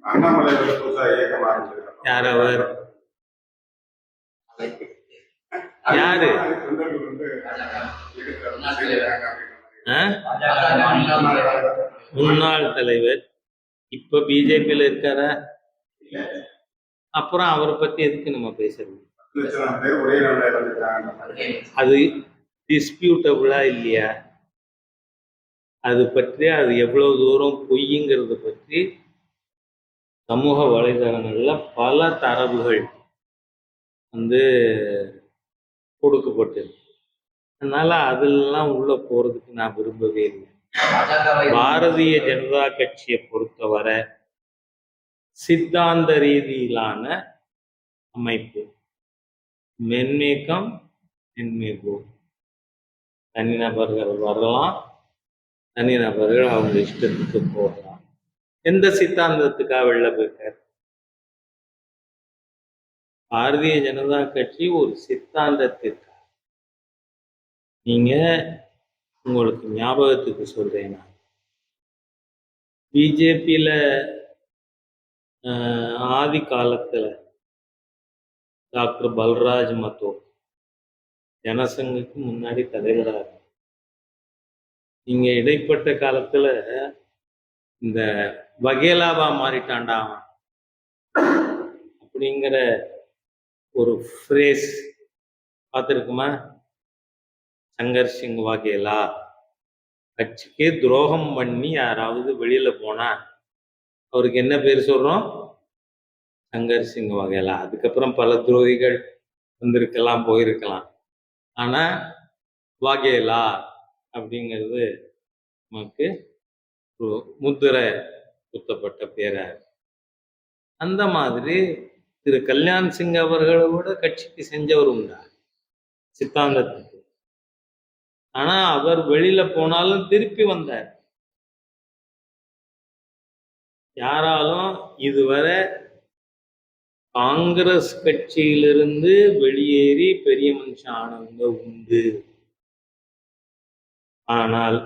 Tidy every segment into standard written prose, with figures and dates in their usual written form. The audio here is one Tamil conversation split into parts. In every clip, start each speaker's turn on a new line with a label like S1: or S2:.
S1: அண்ணாமலை புதுசா இயக்கம் ஆரம்பிச்சிருக்காங்க.
S2: யார் அவர்? யாரு? முன்னாள் தலைவர். இப்ப பிஜேபியில இருக்காரா? அப்புறம் அவரை பத்தி எதுக்கு நம்ம பேசுறது? அது டிஸ்பியூட்டபிளா இல்லையா? அது பற்றி அது எவ்வளவு தூரம் பொய்யுங்கிறத பற்றி சமூக வலைதளங்கள்ல பல தரவுகள் கொடுக்கப்பட்டிருக்கு. அதனால அதெல்லாம் உள்ள போறதுக்கு நான் விரும்பவே இல்லை. பாரதிய ஜனதா கட்சியை பொறுத்தவரை சித்தாந்த ரீதியிலான அமைப்பு. மென்மேக்கம் மென்மேகோ. தனிநபர்கள் வரலாம், தனிநபர்கள் அவங்க இஷ்டத்துக்கு போகலாம். எந்த சித்தாந்தத்துக்காக வெளில போயிருக்காரு? பாரதிய ஜனதா கட்சி ஒரு சித்தாந்தத்திற்காக. நீங்க உங்களுக்கு ஞாபகத்துக்கு சொல்றேன், நான் பிஜேபியில ஆதி காலத்துல டாக்டர் பல்ராஜ் மத்தோ ஜனசங்கக்கு முன்னாடி தலைவராக. நீங்க இடைப்பட்ட காலத்துல இந்த வகேலாவா மாறிட்டாண்டா அப்படிங்கிற ஒரு ஃப்ரேஸ் பார்த்துருக்குமா? சங்கர் சிங் வகேலா. கட்சிக்கே துரோகம் பண்ணி யாராவது வெளியில போனா அவருக்கு என்ன பேர் சொல்றோம்? சங்கர் சிங் வகேலா. அதுக்கப்புறம் பல துரோகிகள் வந்திருக்கலாம், போயிருக்கலாம். ஆனா வகேலா அப்படிங்கிறது நமக்கு ஒரு முத்திரை குத்தப்பட்ட பேரா. அந்த மாதிரி திரு கல்யாண் சிங் அவர்களை விட கட்சிக்கு செஞ்சவர் உண்டா சித்தாந்தத்துக்கு? ஆனா அவர் வெளியில போனாலும் திருப்பி வந்தார். யாராலும் இதுவரை காங்கிரஸ் கட்சியிலிருந்து வெளியேறி பெரிய மனுஷன் ஆனவங்க உண்டு. ஆனால்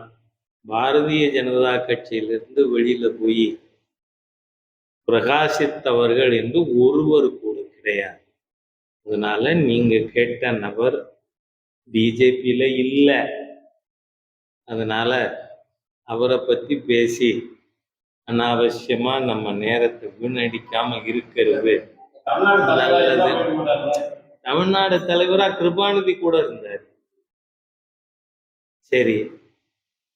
S2: பாரதிய ஜனதா கட்சியிலிருந்து வெளியில போய் பிரகாசித்தவர்கள் என்று ஒருவர் கூட கிடையாது. அதனால நீங்க கேட்ட நபர் பிஜேபியில இல்லை. அதனால அவரை பத்தி பேசி அனாவசியமா நம்ம நேரத்தை வீணடிக்காம இருக்கிறது நல்லது. தமிழ்நாடு தலைவரா கிருபாநிதி கூட இருந்தார். சரி,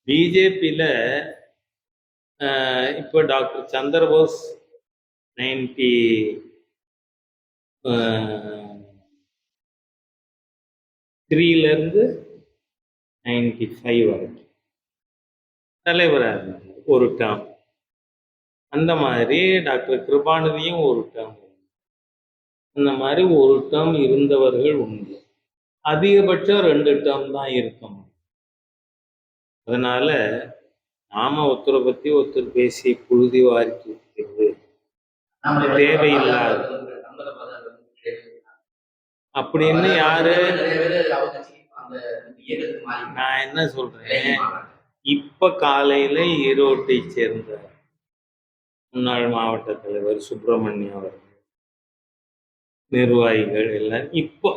S2: பிஜேபியில இப்போ டாக்டர் சந்திரபோஸ் 93 95 வரைக்கும் தலைவராக இருந்தாங்க ஒரு டேர்ம். அந்த மாதிரி டாக்டர் கிருபாநிதியும் ஒரு டேர்ம். அந்த மாதிரி ஒரு டேர்ம் இருந்தவர்கள் உண்டு. அதிகபட்சம் 2 டேர்ம் தான் இருக்கும். அதனால நாம ஒருத்தரை பத்தி ஒருத்தர் பேசி புழுதி வாரி தூக்கிறது தேவையில்லாது. அப்படின்னு யாரு? நான் என்ன சொல்றேன், இப்ப காலையில ஈரோட்டை சேர்ந்த முன்னாள் மாவட்ட தலைவர் சுப்பிரமணியம் அவர்கள், நிர்வாகிகள் எல்லாம் இப்போ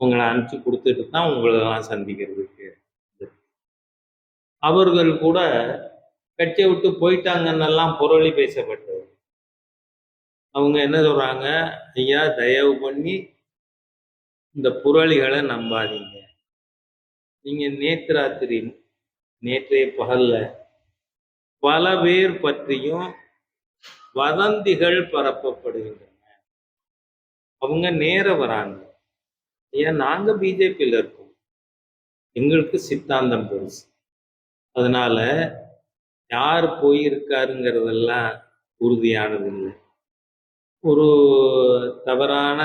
S2: உங்களை அனுப்பிச்சு கொடுத்துட்டு தான் உங்களெல்லாம் சந்திக்கிறதுக்கு. அவர்கள் கூட கட்சியை விட்டு போயிட்டாங்கன்னெல்லாம் புரளி பேசப்பட்டது. அவங்க என்ன சொல்றாங்க? ஐயா, தயவு பண்ணி இந்த புரளிகளை நம்பாதீங்க. நீங்க நேற்றைய பகல்ல பல பேர் பற்றியும் வதந்திகள் பரப்பப்படுகின்றன. அவங்க நேர வராங்க, ஐயா நாங்க பிஜேபியில இருக்கோம், எங்களுக்கு சித்தாந்தம் பெருசு, அதனால யார் போயிருக்காருங்கிறதெல்லாம் உறுதியானது இல்லை. ஒரு தவறான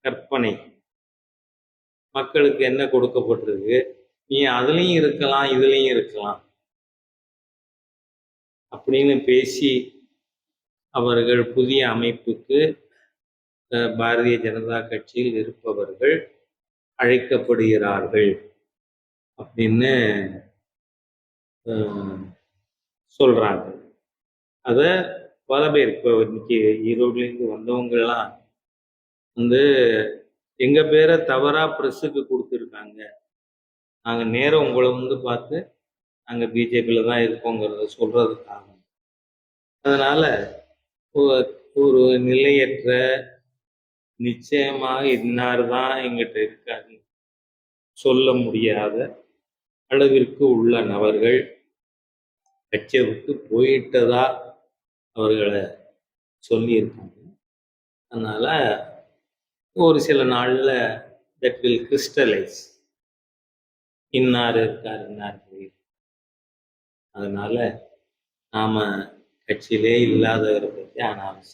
S2: கற்பனை மக்களுக்கு என்ன கொடுக்கப்பட்டிருக்கு, நீ அதுலயும் இருக்கலாம் இதுலயும் இருக்கலாம் அப்படின்னு பேசி அவர்கள் புதிய அமைப்புக்கு பாரதிய ஜனதா கட்சியில் இருப்பவர்கள் அழைக்கப்படுகிறார்கள் அப்படின்னு சொல்றாங்க. அதை பல பேர் இப்போ இன்னைக்கு ஈரோட்லேருந்து வந்தவங்கெல்லாம் வந்து எங்க பேரை தவறா ப்ரெஸ்ஸுக்கு கொடுத்துருக்காங்க. நாங்க நேரா உங்களை வந்து பார்த்து நாங்க பிஜேபியில தான் இருக்கோங்கிறத சொல்றதுக்காக. அதனால ஒ- ஒரு நிலையற்ற நிச்சயமாக இன்னார் தான் எங்கிட்ட இருக்காரு சொல்ல முடியாத அளவிற்கு உள்ள நபர்கள் கட்சியை விட்டு போயிட்டதா அவர்களை சொல்லியிருக்காங்க. அதனால ஒரு சில நாள்ல தட் வில் கிறிஸ்டலைஸ் இன்னார் இருக்கார் இன்னார் போயிருக்கார். அதனால நாம கட்சியிலே இல்லாதவரை பற்றி அனாவசியம்